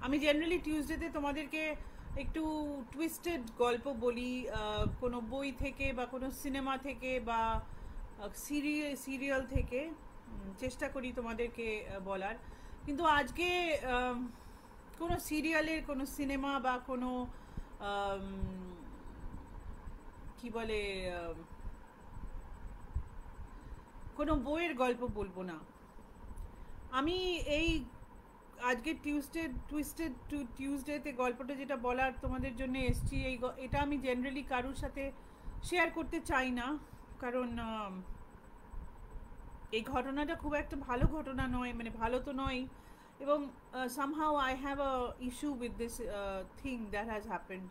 আমি জেনারেলি টিউসডেতে তোমাদেরকে একটু টুইস্টেড গল্প বলি, কোনো বই থেকে বা কোনো সিনেমা থেকে বা সিরিয়াল থেকে চেষ্টা করি তোমাদেরকে বলার। কিন্তু আজকে কোনো সিরিয়ালের, কোনো সিনেমা বা কোনো কি বলে কোনো বইয়ের গল্প বলবো না। আমি এই আজকে টুইস্টেড টিউসডেতে গল্পটা যেটা বলার তোমাদের জন্য এসছি, এটা আমি জেনারেলি কারোর সাথে শেয়ার করতে চাই না, কারণ এই ঘটনাটা খুব একটা ভালো ঘটনা নয়, মানে ভালো তো নয়, এবং somehow I have a issue with this thing that has happened.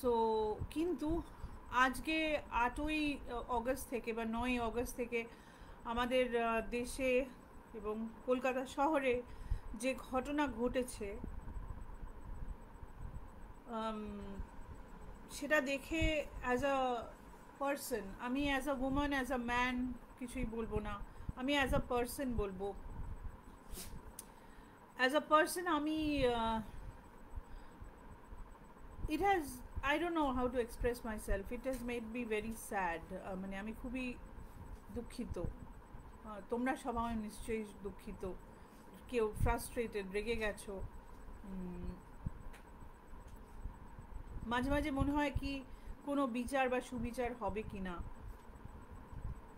So কিন্তু আজকে 8ই অগস্ট থেকে বা 9ই অগস্ট থেকে আমাদের দেশে এবং কলকাতা শহরে যে ঘটনা ঘটেছে, সেটা দেখে অ্যাজ আ পার্সন, আমি as a woman, as a man কিছুই বলবো না, আমি অ্যাজ আ পার্সন বলবো। অ্যাজ আ পার্সন আমি it has, I don't know how to express myself, it has made me very sad. মানে আমি খুবই দুঃখিত, তোমরা সবাই নিশ্চয়ই দুঃখিত, কেউ ফ্রাস্ট্রেটেড, রেগে গেছো। মাঝে মাঝে মনে হয় কি কোনো বিচার বা সুবিচার হবে কি না।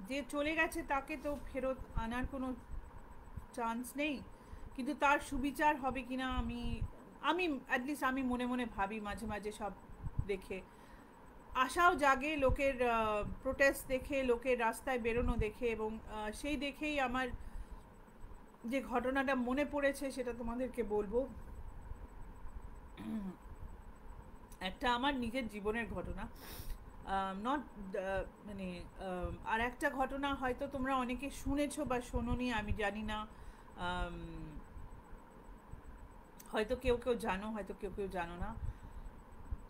যে চলে গেছে তাকে তো ফেরত আনার কোনো চান্স নেই, কিন্তু তার সুবিচার হবে কি না আমি আমি অ্যাটলিস্ট আমি মনে মনে ভাবি মাঝে মাঝে সব দেখে। আশাও জাগে লোকের প্রোটেস্ট দেখে, লোকের রাস্তায় বেরোনো দেখে, এবং সেই দেখেই আমার যে ঘটনাটা মনে পড়েছে সেটা তোমাদেরকে বলবো। একটা আমার নিজের জীবনের ঘটনা, নট মানে আর একটা ঘটনা হয়তো তোমরা অনেকে শুনেছো বা শোনোনি আমি জানি না, হয়তো কেউ কেউ জানো, হয়তো কেউ কেউ জানো না,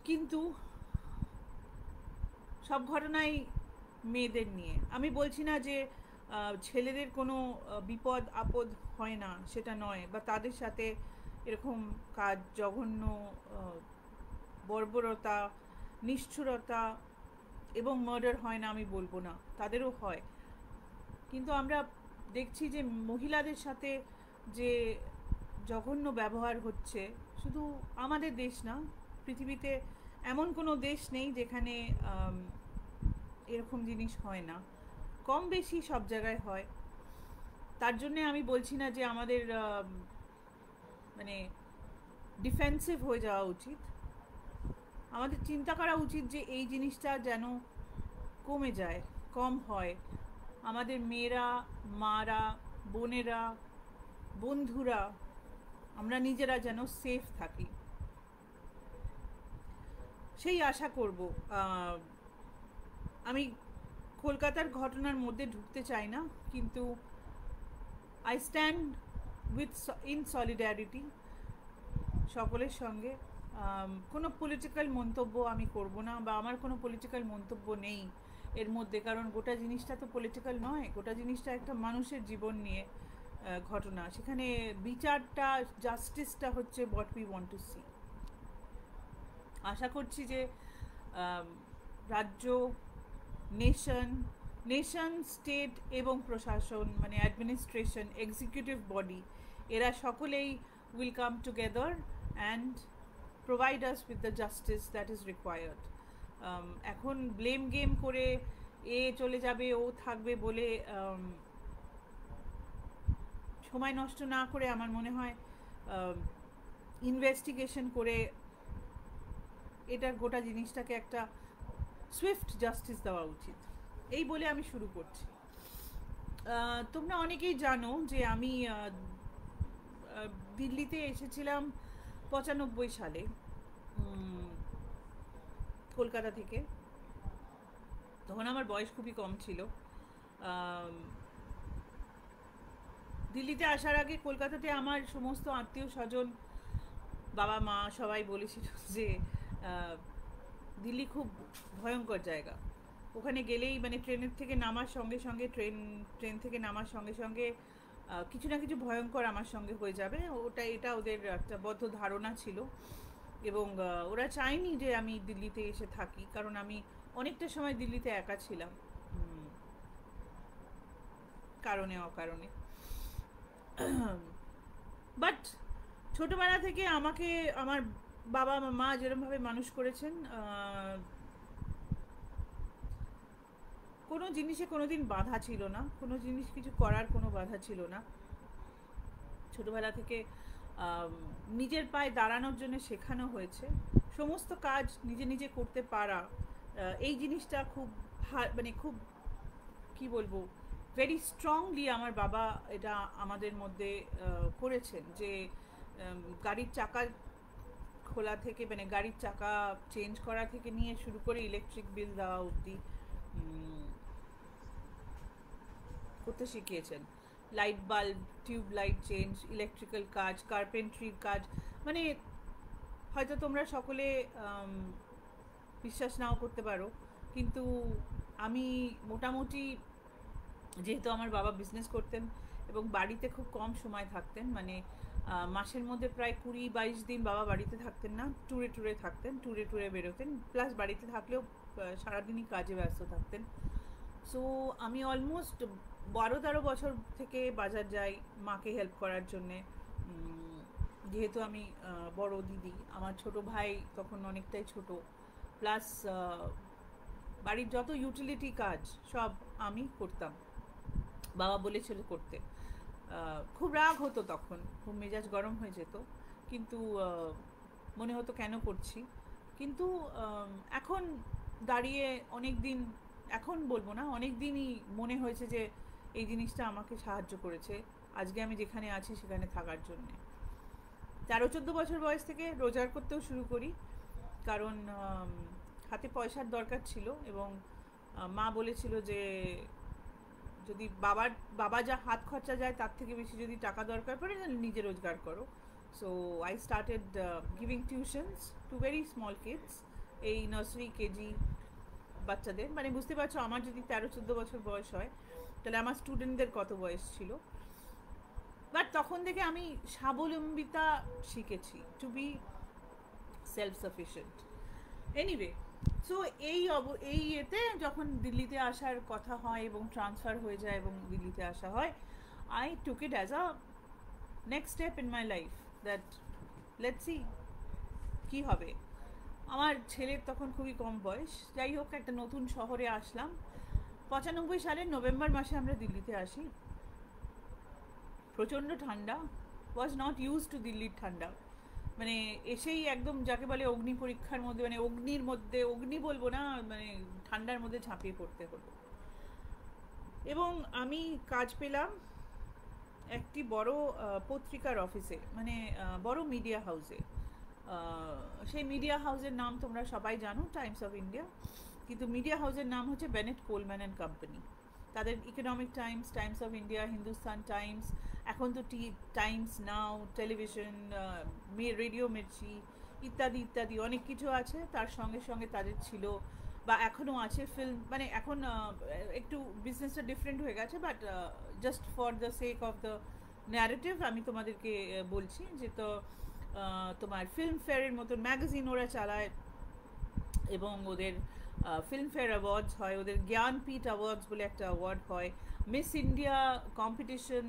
কিন্তু সব ঘটনাই মেয়েদের নিয়ে। আমি বলছি না যে ছেলেদের কোনো বিপদ আপদ হয় না, সেটা নয়, বা তাদের সাথে এরকম কাজ, জঘন্য বর্বরতা, নিষ্ঠুরতা এবং মার্ডার হয় না আমি বলবো না, তাদেরও হয়। কিন্তু আমরা দেখছি যে মহিলাদের সাথে যে জঘন্য ব্যবহার হচ্ছে, শুধু আমাদের দেশ না, পৃথিবীতে এমন কোনো দেশ নেই যেখানে এরকম জিনিস হয় না, কম বেশি সব জায়গায় হয়। তার জন্যে আমি বলছি না যে আমাদের মানে ডিফেন্সিভ হয়ে যাওয়া উচিত, আমাদের চিন্তা করা উচিত যে এই জিনিসটা যেন কমে যায়, কম হয়, আমাদের মেয়েরা, মারা, বোনেরা, বন্ধুরা, আমরা নিজেরা যেন সেফ থাকি, সেই আশা করব। আমি কলকাতার ঘটনার মধ্যে ঢুকতে চাই না, কিন্তু I stand with in solidarity সকলের সঙ্গে। কোনো পলিটিক্যাল মন্তব্য আমি করব না, বা আমার কোনো পলিটিক্যাল মন্তব্য নেই এর মধ্যে, কারণ গোটা জিনিসটা তো পলিটিক্যাল নয়, গোটা জিনিসটা একটা মানুষের জীবন নিয়ে ঘটনা, সেখানে বিচারটা, জাস্টিসটা হচ্ছে what we want to see. আশা করছি যে রাজ্য, নেশন, স্টেট এবং প্রশাসন, মানে অ্যাডমিনিস্ট্রেশন, এক্সিকিউটিভ বডি, এরা সকলেই will come together and provide us with the justice that is required. এখন ব্লেম গেম করে এ চলে যাবে, ও থাকবে বলে সময় নষ্ট না করে আমার মনে হয় ইনভেস্টিগেশন করে এটার গোটা জিনিসটাকে একটা সুইফট জাস্টিস দেওয়া উচিত। এই বলে আমি শুরু করছি। তোমরা অনেকেই জানো যে আমি দিল্লিতে এসেছিলাম 95 সালে কলকাতা থেকে। তখন আমার বয়স খুবই কম ছিল। দিল্লিতে আসার আগে কলকাতাতে আমার সমস্ত আত্মীয় স্বজন, বাবা মা সবাই বলেছিল যে দিল্লি খুব ভয়ঙ্কর জায়গা, ওখানে গেলেই মানে ট্রেনের থেকে নামার সঙ্গে সঙ্গে ট্রেন থেকে নামার সঙ্গে সঙ্গে কিছু না কিছু ভয়ঙ্কর আমার সঙ্গে হয়ে যাবে, এটা ওদের একটা বদ্ধ ধারণা ছিল। এবং ওরা চায়নি যে আমি দিল্লিতে এসে থাকি, কারণ আমি অনেকটা সময় দিল্লিতে একা ছিলাম, কারণে অকারণে। বাট ছোটবেলা থেকে আমাকে আমার বাবা মা যেরকমভাবে মানুষ করেছেন, কোনো জিনিসে কোনোদিন বাধা ছিল না, কোনো জিনিস কিছু করার কোনো বাধা ছিল না। ছোটবেলা থেকে নিজের পায়ে দাঁড়ানোর জন্য শেখানো হয়েছে, সমস্ত কাজ নিজে নিজে করতে পারা। এই জিনিসটা খুব মানে খুব কি বলবো, ভেরি স্ট্রংলি আমার বাবা এটা আমাদের মধ্যে করেছেন, যে গাড়ির চাকা খোলা থেকে, মানে গাড়ির চাকা চেঞ্জ করা থেকে নিয়ে শুরু করে ইলেকট্রিক বিল দেওয়া অবধি করতে শিখিয়েছেন। Light bulb, tube light change, electrical কাজ, কার্পেন্ট্রির কাজ, মানে হয়তো তোমরা সকলে বিশ্বাস নাও করতে পারো, কিন্তু আমি মোটামুটি, যেহেতু আমার বাবা বিজনেস করতেন এবং বাড়িতে খুব কম সময় থাকতেন, মানে মাসের মধ্যে প্রায় 20-22 দিন বাবা বাড়িতে থাকতেন না, ট্যুরে ট্যুরে থাকতেন, ট্যুরে ট্যুরে বেরোতেন, প্লাস বাড়িতে থাকলেও সারাদিনই কাজে ব্যস্ত থাকতেন। সো আমি অলমোস্ট 12-13 বছর থেকে বাজার যাই মাকে হেল্প করার জন্যে। যেহেতু আমি বড় দিদি, আমার ছোট ভাই তখন অনেকটাই ছোট, প্লাস বাড়ির যত ইউটিলিটি কাজ সব আমি করতাম, বাবা বলেছিল করতে। খুব রাগ হতো তখন, খুব মেজাজ গরম হয়ে যেত, কিন্তু মনে হতো কেন করছি। কিন্তু এখন দাঁড়িয়ে অনেক দিন, এখন বলবো না, অনেক দিনই মনে হয়েছে যে এই জিনিসটা আমাকে সাহায্য করেছে আজকে আমি যেখানে আছি সেখানে থাকার জন্যে। 13-14 বছর বয়স থেকে রোজগার করতেও শুরু করি, কারণ হাতে পয়সার দরকার ছিল, এবং মা বলেছিল যে যদি বাবা যা হাত খরচা যায় তার থেকে বেশি যদি টাকা দরকার পড়ে, তাহলে নিজে রোজগার করো। So I started giving tuitions to very small kids, এই নার্সারি কেজি বাচ্চাদের, মানে বুঝতে পারছো আমার যদি 13-14 বছর বয়স হয় তাহলে আমার স্টুডেন্টদের কত বয়স ছিল। বাট তখন থেকে আমি স্বাবলম্বিতা শিখেছি, to be self sufficient. Anyway, so এই এতে যখন দিল্লিতে আসার কথা হয় এবং ট্রান্সফার হয়ে যায় এবং দিল্লিতে আসা হয়, I took it as a next step in my life, that let's see কী হবে। আমার ছেলের তখন খুবই কম বয়স, যাই হোক একটা নতুন শহরে আসলাম। 95 সালের নভেম্বর মাসে আমরা দিল্লিতে আসি। প্রচণ্ড ঠান্ডা, ওয়াজ নট ইউজ টু দিল্লির ঠান্ডা, মানে এসেই একদম যাকে বলে অগ্নি পরীক্ষার মধ্যে, মানে অগ্নির মধ্যে, অগ্নি বলবো না, মানে ঠান্ডার মধ্যে ঝাঁপিয়ে পড়তে হলো। এবং আমি কাজ পেলাম একটি বড় পত্রিকার অফিসে, মানে বড় মিডিয়া হাউসে। সেই মিডিয়া হাউসের নাম তোমরা সবাই জানো, টাইমস অফ ইন্ডিয়া, কিন্তু মিডিয়া হাউসের নাম হচ্ছে বেনেট কোলম্যান অ্যান্ড কোম্পানি। তাদের economic Times, Times of India, Hindustan Times, এখন তো টাইমস নাও, টেলিভিশন, রেডিও মির্চি ইত্যাদি ইত্যাদি অনেক কিছু আছে। তার সঙ্গে সঙ্গে তাদের ছিল বা এখনও আছে ফিল্ম, মানে এখন একটু বিজনেসটা ডিফারেন্ট হয়ে গেছে, but just for the sake of the narrative আমি তোমাদেরকে বলছি যে, তো তোমার ফিল্ম ফেয়ারের মতন ম্যাগাজিন ওরা চালায়, এবং ওদের ফিল্মফেয়ার অ্যাওয়ার্ডস হয়, ওদের জ্ঞানপীঠ অ্যাওয়ার্ডস বলে একটা অ্যাওয়ার্ড হয়, miss India competition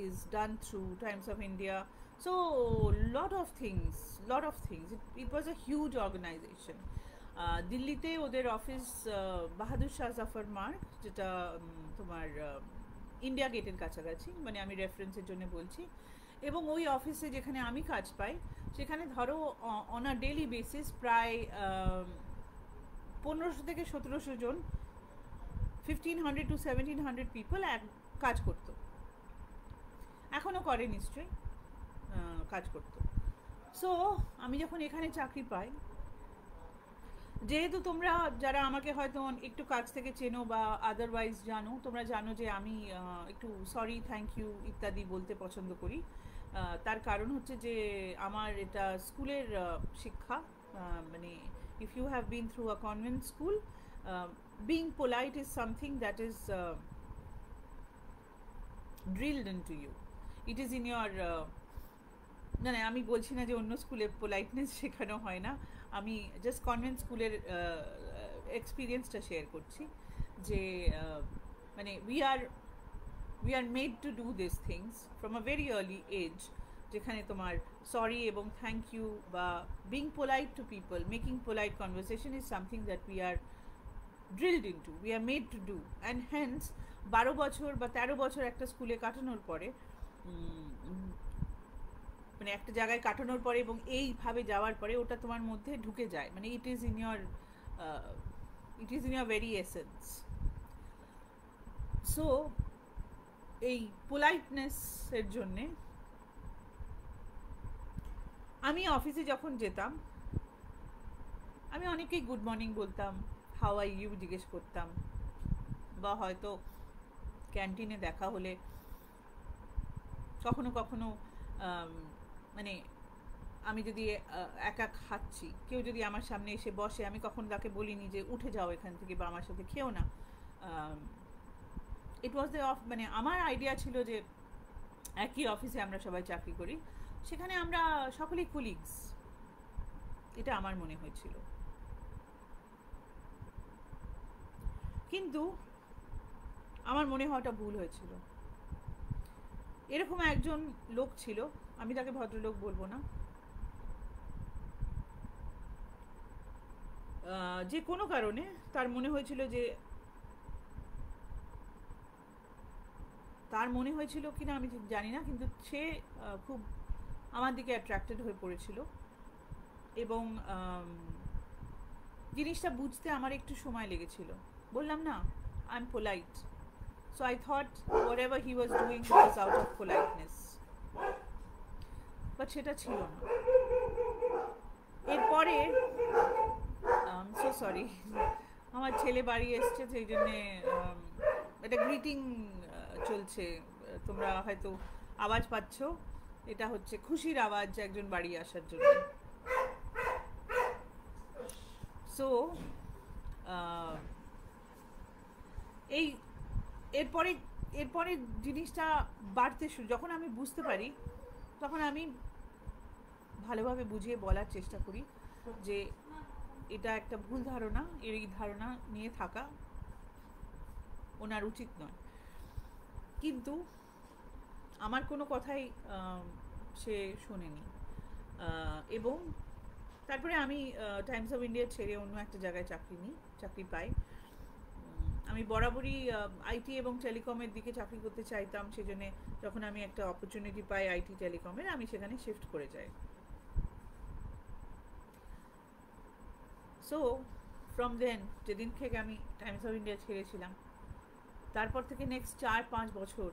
is done through Times of India. So lot of things, it was a huge organization. দিল্লিতে ওদের অফিস বাহাদুর শাহ জাফর মার্গ, যেটা তোমার ইন্ডিয়া গেটের কাছাকাছি, মানে আমি রেফারেন্সের জন্য বলছি। এবং ওই অফিসে যেখানে আমি কাজ পাই, সেখানে ধরো অন আ ডেইলি বেসিস প্রায় 1500 থেকে 1700 জন, 1500 to 1700 পিপল কাজ করতো, এখনও করে নিশ্চয়ই, কাজ করতো। সো আমি যখন এখানে চাকরি পাই, যেহেতু তোমরা যারা আমাকে হয়তো একটু কাছ থেকে চেনো বা আদারওয়াইজ জানো, তোমরা জানো যে আমি একটু সরি, থ্যাংক ইউ ইত্যাদি বলতে পছন্দ করি। তার কারণ হচ্ছে যে আমার এটা স্কুলের শিক্ষা, মানে if you have been through a convent school, being polite is something that is drilled into you. It is in your না না আমি বলছি না যে অন্য স্কুলে পোলাইটনেস শেখানো হয় না, আমি জাস্ট কনভেন্ট স্কুলের এক্সপিরিয়েন্সটা শেয়ার করছি যে মানে we are made to do this things from a very early age, যেখানে তোমার সরি এবং থ্যাংক ইউ বা being polite to people, making polite conversation is something that we are drilled into, we are made to do, and hence 12 বছর বা 13 বছর একটা স্কুলে কাটানোর পরে মানে একটা জায়গায় কাটানোর পরে এবং এইভাবে যাওয়ার পরে ওটা তোমার মধ্যে ঢুকে যায়, মানে it is in your very essence. So এই পোলাইটনেসের জন্যে আমি অফিসে যখন যেতাম আমি অনেকেই গুড মর্নিং বলতাম, হাউ আর ইউ জিজ্ঞেস করতাম, বা হয়তো ক্যান্টিনে দেখা হলে কখনো কখনো মানে আমি যদি একা খাচ্ছি, কেউ যদি আমার সামনে এসে বসে, আমি কখনো তাকে বলিনি যে উঠে যাও এখান থেকে বা আমার সাথে খেও না। ইট ওয়াজ দ্য মানে আমার আইডিয়া ছিল যে একই অফিসে আমরা সবাই চাকরি করি, সেখানে আমরা সকলেই কুলিগস, এটা আমার মনে হয়েছিল। কিন্তু আমার মনে হওয়াটা ভুল হয়েছিল। এরকম একজন লোক ছিল, আমি তাকে ভদ্রলোক বলবো না, যে কোনো কারণে তার মনে হয়েছিল যে কিনা আমি জানি না, কিন্তু সে খুব আমার দিকে অ্যাট্রাক্টেড হয়ে পড়েছিল এবং জিনিসটা বুঝতে আমার একটু সময় লেগেছিল। বললাম না, I am polite, so I thought whatever he was doing was out of politeness, but সেটা ছিল না। এরপরে so sorry, আমার ছেলে বাড়ি এসছে, সেই জন্যে একটা গ্রিটিং চলছে, তোমরা হয়তো আওয়াজ পাচ্ছ, এটা হচ্ছে খুশির আওয়াজ একজন বাড়ি আসার জন্য। সো এই এরপরে জিনিসটা বাড়তে যখন আমি বুঝতে পারি, তখন আমি ভালোভাবে বুঝিয়ে বলার চেষ্টা করি যে এটা একটা ভুল ধারণা, এই ধারণা নিয়ে থাকা ওনার উচিত নয়। কিন্তু আমার কোনো কথাই সে শোনেনি, এবং তারপরে আমি টাইমস অফ ইন্ডিয়া ছেড়ে অন্য একটা জায়গায় চাকরি পাই। আমি বরাবরই আইটি এবং টেলিকমের দিকে চাকরি করতে চাইতাম, সেজন্য যখন আমি একটা অপরচুনিটি পাই আইটি টেলিকমের, আমি সেখানে শিফট করে যাই। সো ফ্রম দেন, যেদিন থেকে আমি টাইমস অফ ইন্ডিয়া ছেড়েছিলাম, তারপর থেকে নেক্সট 4-5 বছর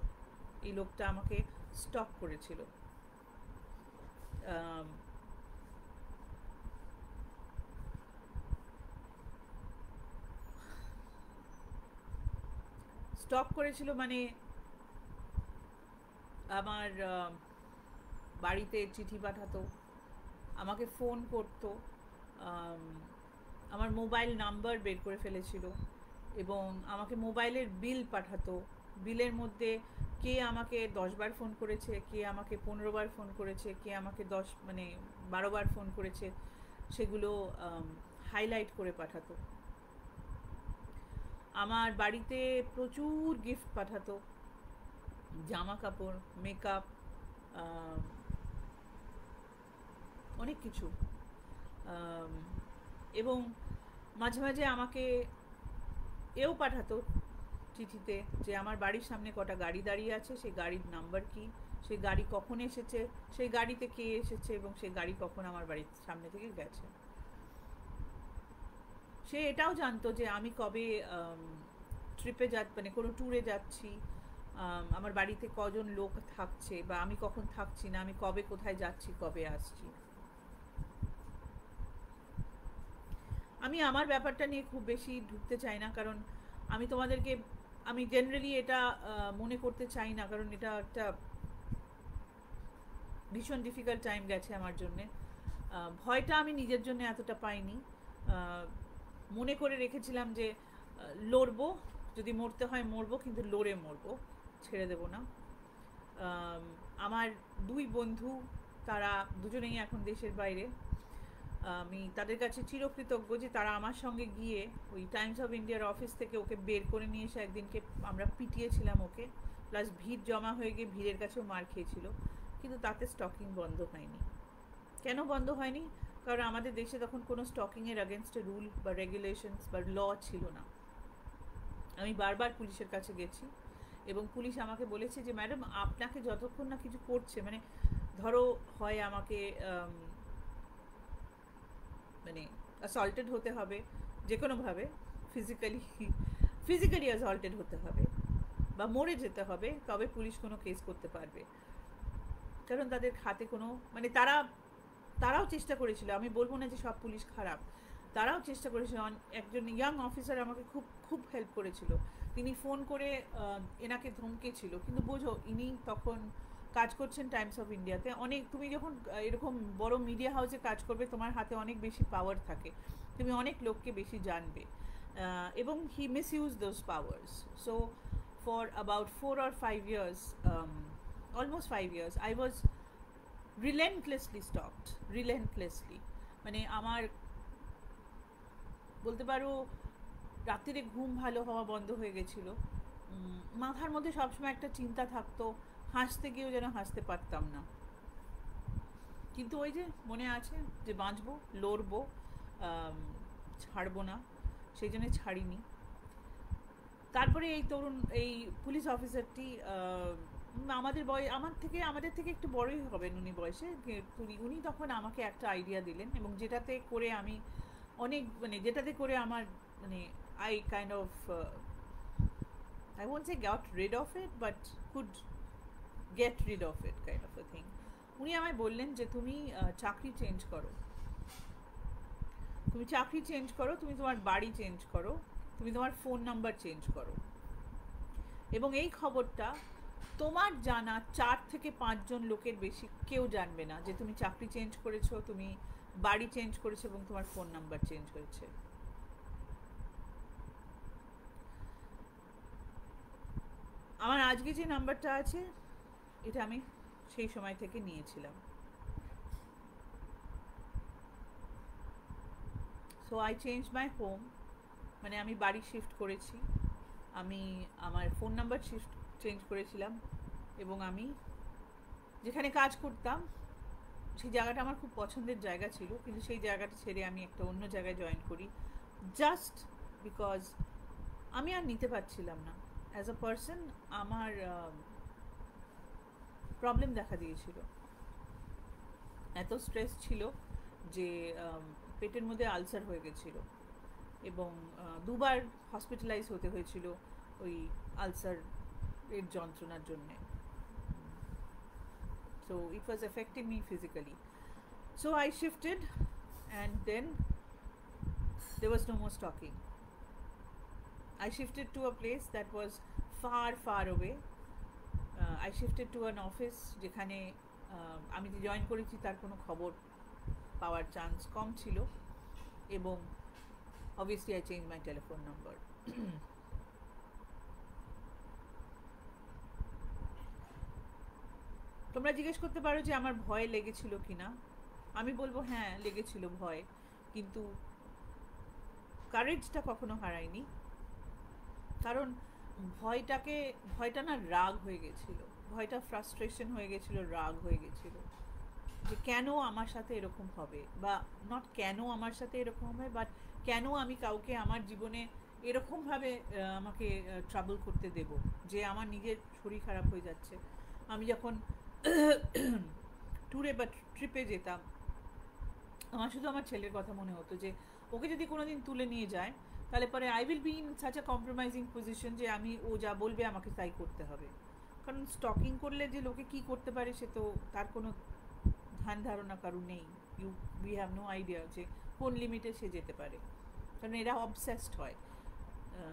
এই লোকটা আমাকে স্টক করেছিল। স্টক করেছিল মানে আমার বাড়িতে চিঠি পাঠাতো, আমাকে ফোন করতো, আমার মোবাইল নাম্বার বের করে ফেলেছিল এবং আমাকে মোবাইলের বিল পাঠাতো। বিলের মধ্যে কে আমাকে 10 বার ফোন করেছে, কে আমাকে 15 বার ফোন করেছে, কে আমাকে 12 বার ফোন করেছে, সেগুলো হাইলাইট করে পাঠাতো। আমার বাড়িতে প্রচুর গিফট পাঠাতো, জামা কাপড়, মেকআপ, অনেক কিছু, এবং মাঝে মাঝে আমাকে এও পাঠাতো চিঠিতে যে আমার বাড়ির সামনে কটা গাড়ি দাঁড়িয়ে আছে, সেই গাড়ির নাম্বার কি, সেই গাড়ি কখন এসেছে, সেই গাড়িতে কে এসেছে এবং সেই গাড়ি কখন আমার বাড়ির সামনে থেকে গেছে। সে এটাও জানতো যে আমি কবে ট্রিপে মানে কোনো ট্যুরে যাচ্ছি, আমার বাড়িতে কজন লোক থাকছে, বা আমি কখন থাকছি না, আমি কবে কোথায় যাচ্ছি, কবে আসছি। আমি আমার ব্যাপারটা নিয়ে খুব বেশি ঢুকতে চাই না, কারণ আমি জেনারেলি এটা মনে করতে চাই না, কারণ এটা একটা ভীষণ ডিফিকাল্ট টাইম গেছে আমার জন্যে। ভয়টা আমি নিজের জন্য এতটা পাইনি, মনে করে রেখেছিলাম যে লড়বো, যদি মরতে হয় মরবো, কিন্তু লড়ে মরবো, ছেড়ে দেবো না। আমার দুই বন্ধু, তারা দুজনেই এখন দেশের বাইরে। আমি তাদের কাছে চিরকৃতজ্ঞ যে তারা আমার সঙ্গে গিয়ে ওই টাইমস অফ ইন্ডিয়ার অফিস থেকে ওকে বের করে নিয়ে এসে একদিনকে আমরা পিটিয়েছিলাম ওকে, প্লাস ভিড় জমা হয়ে গিয়ে ভিড়ের কাছেও মার খেয়েছিল, কিন্তু তাতে স্টকিং বন্ধ হয়নি। কেন বন্ধ হয়নি? কারণ আমাদের দেশে তখন কোনো স্টকিংয়ের অ্যাগেনস্টে রুল বা রেগুলেশনস বা ল ছিল না। আমি বারবার পুলিশের কাছে গেছি এবং পুলিশ আমাকে বলেছে যে ম্যাডাম, আপনাকে যতক্ষণ না কিছু করছে, মানে ধরো হয় আমাকে মানে অ্যাসল্টেড হতে হবে যে কোনোভাবে, ফিজিক্যালি অ্যাসল্টেড হতে হবে বা মরে যেতে হবে, তবে পুলিশ কোনো কেস করতে পারবে। কারণ তাদের হাতে কোনো, মানে তারাও চেষ্টা করেছিল, আমি বলবো না যে সব পুলিশ খারাপ, তারাও চেষ্টা করেছিল। একজন ইয়াং অফিসার আমাকে খুব খুব হেল্প করেছিল, তিনি ফোন করে এনাকে ধমকেছিল, কিন্তু বোঝো ইনি তখন কাজ করছেন টাইমস অফ ইন্ডিয়াতে। অনেক, তুমি যখন এরকম বড় মিডিয়া হাউসে কাজ করবে, তোমার হাতে অনেক বেশি পাওয়ার থাকে, তুমি অনেক লোককে বেশি জানবে, এবং he misuse those powers. So for about 4 or 5 years, almost 5 years, I was relentlessly stalked, relentlessly। মানে আমার বলতে পারো রাত্রিরে ঘুম ভালো হওয়া বন্ধ হয়ে গেছিলো, মাথার মধ্যে সবসময় একটা চিন্তা থাকতো, হাসতে গিয়েও যেন হাসতে পারতাম না। কিন্তু ওই যে মনে আছে যে বাঁচবো, লড়বো, ছাড়বো না, সেই জন্য ছাড়িনি। তারপরে এই তরুণ, এই পুলিশ অফিসারটি আমাদের থেকে একটু বড়ই হবেন উনি বয়সে, উনি তখন আমাকে একটা আইডিয়া দিলেন, এবং যেটাতে করে আমি অনেক, মানে যেটাতে করে আমার, মানে I kind of I won't say got rid of it, but could get rid of it, kind of a thing. উনি আমায় বললেন যে তুমি চাকরি চেঞ্জ করো, তুমি চাকরি চেঞ্জ করো, তুমি তোমার বাড়ি চেঞ্জ করো, তুমি তোমার ফোন নাম্বার চেঞ্জ করো, এবং এই খবরটা তোমার জানা 4 থেকে 5 জন লোকের বেশি কেউ জানবে না যে তুমি চাকরি চেঞ্জ করেছো, তুমি বাড়ি চেঞ্জ করেছো এবং তোমার ফোন নাম্বার চেঞ্জ হয়েছে। আমার আজকে যে নাম্বারটা আছে, এটা আমি সেই সময় থেকে নিয়েছিলাম। So I change my home, মানে আমি বাড়ি শিফট করেছি, আমি আমার ফোন নাম্বার চেঞ্জ করেছিলাম, এবং আমি যেখানে কাজ করতাম সেই জায়গাটা আমার খুব পছন্দের জায়গা ছিল, কিন্তু সেই জায়গাটা ছেড়ে আমি একটা অন্য জায়গায় জয়েন করি, জাস্ট বিকজ আমি আর নিতে পারছিলাম না। অ্যাজ আ পার্সন আমার প্রবলেম দেখা দিয়েছিল, এত স্ট্রেস ছিল যে পেটের মধ্যে আলসার হয়ে গেছিল, এবং 2বার হসপিটালাইজ হতে হয়েছিল ওই আলসার এর যন্ত্রণার জন্যে। So it was affecting me physically. So I shifted, and then there was no more stalking. I shifted to a place that was far, far away. I shifted to an office যেখানে আমি যে join করেছি তার কোনো খবর পাওয়ার chance কম ছিল, এবং obviously I changed my telephone number. তোমরা জিজ্ঞেস করতে পারো যে আমার ভয় লেগেছিল কিনা, আমি বলবো হ্যাঁ লেগেছিল ভয়, কিন্তু কারেজটা কখনো হারাইনি। কারণ ভয়টা না রাগ হয়ে গেছিল, ভয়টা ফ্রাস্ট্রেশন হয়ে গেছিল, রাগ হয়ে গেছিল যে কেন আমার সাথে এরকম হবে, বা নট কেন আমার সাথে এরকম হবে, বাট কেন আমি কাউকে আমার জীবনে এরকমভাবে আমাকে ট্রাবল করতে দেব, যে আমার নিজের শরীর খারাপ হয়ে যাচ্ছে। আমি যখন ট্যুরে বা ট্রিপে যেতাম, আমার শুধু আমার ছেলের কথা মনে হতো যে ওকে যদি কোনোদিন তুলে নিয়ে যায়, তাহলে পরে I will be in such a compromising position যে ও যা বলবে আমাকে তাই করতে হবে। কারণ স্টকিং করলে যে লোকে কি করতে পারে সে তো তার কোনো ধ্যান ধারণা কারণ নেই, উই হ্যাভ নো আইডিয়া যে কোন লিমিটে সে যেতে পারে, কারণ এরা অবসেসড হয়।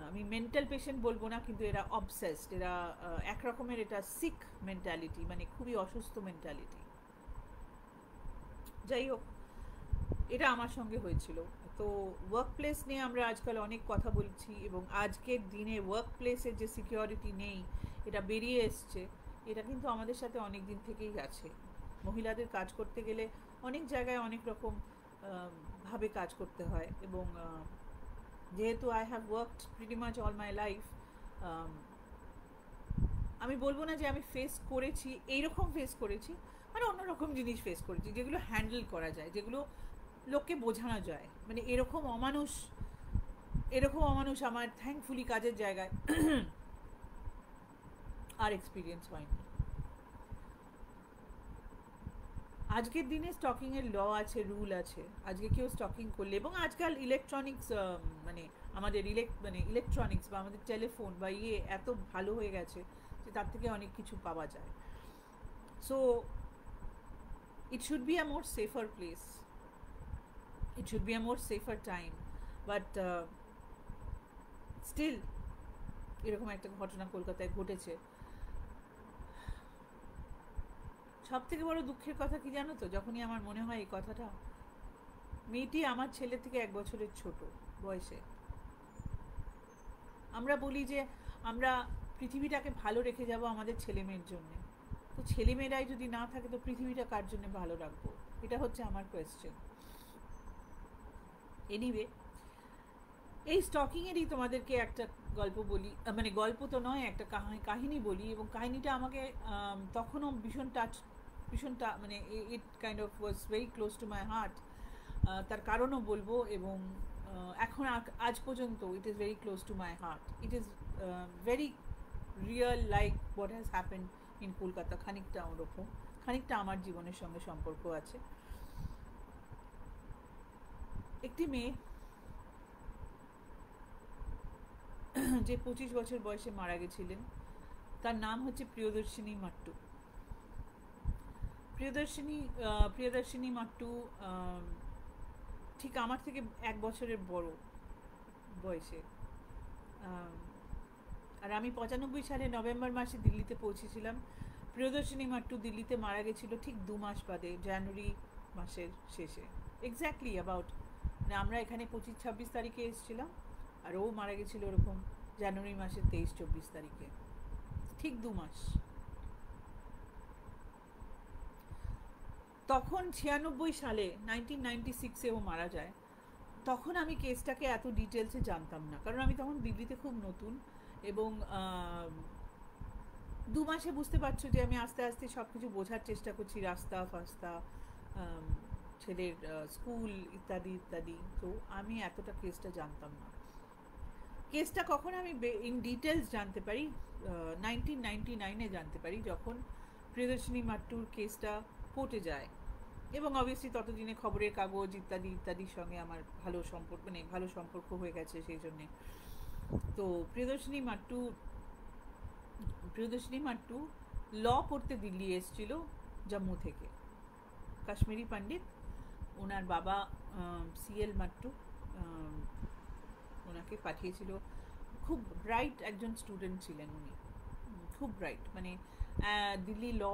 আমি মেন্টাল পেশেন্ট বলবো না, কিন্তু এরা অবসেসড, এরা একরকমের, এটা সিক মেন্টালিটি, মানে খুবই অসুস্থ মেন্টালিটি। যাই হোক, এটা আমার সঙ্গে হয়েছিল। তো ওয়ার্ক প্লেস নিয়ে আমরা আজকাল অনেক কথা বলছি, এবং আজকের দিনে ওয়ার্ক প্লেসের যে সিকিউরিটি নেই এটা বেরিয়ে এসছে, এটা কিন্তু আমাদের সাথে অনেক দিন থেকেই আছে। মহিলাদের কাজ করতে গেলে অনেক জায়গায় অনেক রকম ভাবে কাজ করতে হয়, এবং যেহেতু I have worked pretty much all my life, আমি বলবো না যে আমি ফেস করেছি, এইরকম ফেস করেছি, মানে অন্যরকম জিনিস ফেস করেছি যেগুলো হ্যান্ডেল করা যায়, যেগুলো লোককে বোঝানো যায়। মানে এরকম অমানুষ আমার থ্যাঙ্কফুলি কাজের জায়গায় আর এক্সপিরিয়েন্স হয়নি। আজকের দিনে স্টকিং এর ল আছে, রুল আছে। আজকে কেউ স্টকিং করলে, এবং আজকাল ইলেকট্রনিক্স মানে আমাদের ইলেকট্রনিক্স বা আমাদের টেলিফোন বা এত ভালো হয়ে গেছে যে তার থেকে অনেক কিছু পাওয়া যায়। So it should be a more safer place, it should be a more safer time, but still এরকম একটা ঘটনা কলকাতায় ঘটেছে। সব থেকে বড় দুঃখের কথা কি জানো তো, যখনই আমার মনে হয় এই কথাটা, মেয়েটি আমার ছেলে থেকে 1 বছরের ছোট বয়সে। আমরা বলি যে আমরা পৃথিবীটাকে ভালো রেখে যাব আমাদের ছেলে মেয়ের জন্য, তো ছেলে মেয়েরাই যদি না থাকে তো পৃথিবীটা কার জন্য ভালো রাখবো? এটা হচ্ছে আমার কোয়েশ্চেন। এনিওয়ে, এই স্টকিংয়েরই তোমাদেরকে একটা গল্প বলি, মানে গল্প তো নয়, একটা কাহিনী বলি, এবং কাহিনীটা আমাকে তখনও ভীষণ মানে ইট kind of was very close to my heart. তার কারণও বলবো, এবং এখন আজ পর্যন্ত it is very close to my heart. It is very real, like what has happen in Kolkata. খানিকটা ওরকম, খানিকটা আমার জীবনের সঙ্গে সম্পর্ক আছে। একটি মেয়ে যে 25 বছর বয়সে মারা গেছিলেন, তার নাম হচ্ছে প্রিয়দর্শিনী মাট্টু। প্রিয়দর্শিনী মাট্টু ঠিক আমার থেকে 1 বছরের বড় বয়সে। আর আমি 95 সালে নভেম্বর মাসে দিল্লিতে পৌঁছেছিলাম। প্রিয়দর্শিনী মাট্টু দিল্লিতে মারা গেছিল ঠিক 2 মাস বাদে, জানুয়ারি মাসের শেষে, এক্স্যাক্টলি অ্যাবাউট, মানে আমরা এখানে 25-26 তারিখে এসেছিলাম, আর ও মারা গেছিল ওরকম জানুয়ারি মাসের 23-24 তারিখে, ঠিক 2 মাস। তখন 96 সালে 1996-এ ও মারা যায়। তখন আমি কেসটাকে এত ডিটেলসে জানতাম না, কারণ আমি তখন দিল্লিতে খুব নতুন, এবং 2 মাসে বুঝতে পারছো যে আমি আস্তে আস্তে সব কিছু বোঝার চেষ্টা করছি, রাস্তা ফাস্তা, ছেলের স্কুল ইত্যাদি ইত্যাদি। তো আমি এতটা কেসটা জানতাম না। কেসটা কখন আমি ইন ডিটেলস জানতে পারি, 1999-এ জানতে পারি, যখন প্রিয়দর্শিনী মাট্টুর কেসটা কোর্টে যায়। এবং অবভিয়াসলি ততদিনে খবরের কাগজ ইত্যাদি ইত্যাদির সঙ্গে আমার ভালো সম্পর্ক হয়ে গেছে সেই জন্যে। তো প্রিয়দর্শিনী মাট্টু ল পড়তে দিল্লি এসেছিল জম্মু থেকে। কাশ্মীরি পণ্ডিত, ওনার বাবা CL মাট্টু ওনাকে পাঠিয়েছিল। খুব ব্রাইট একজন স্টুডেন্ট ছিলেন উনি, খুব ব্রাইট, মানে দিল্লি ল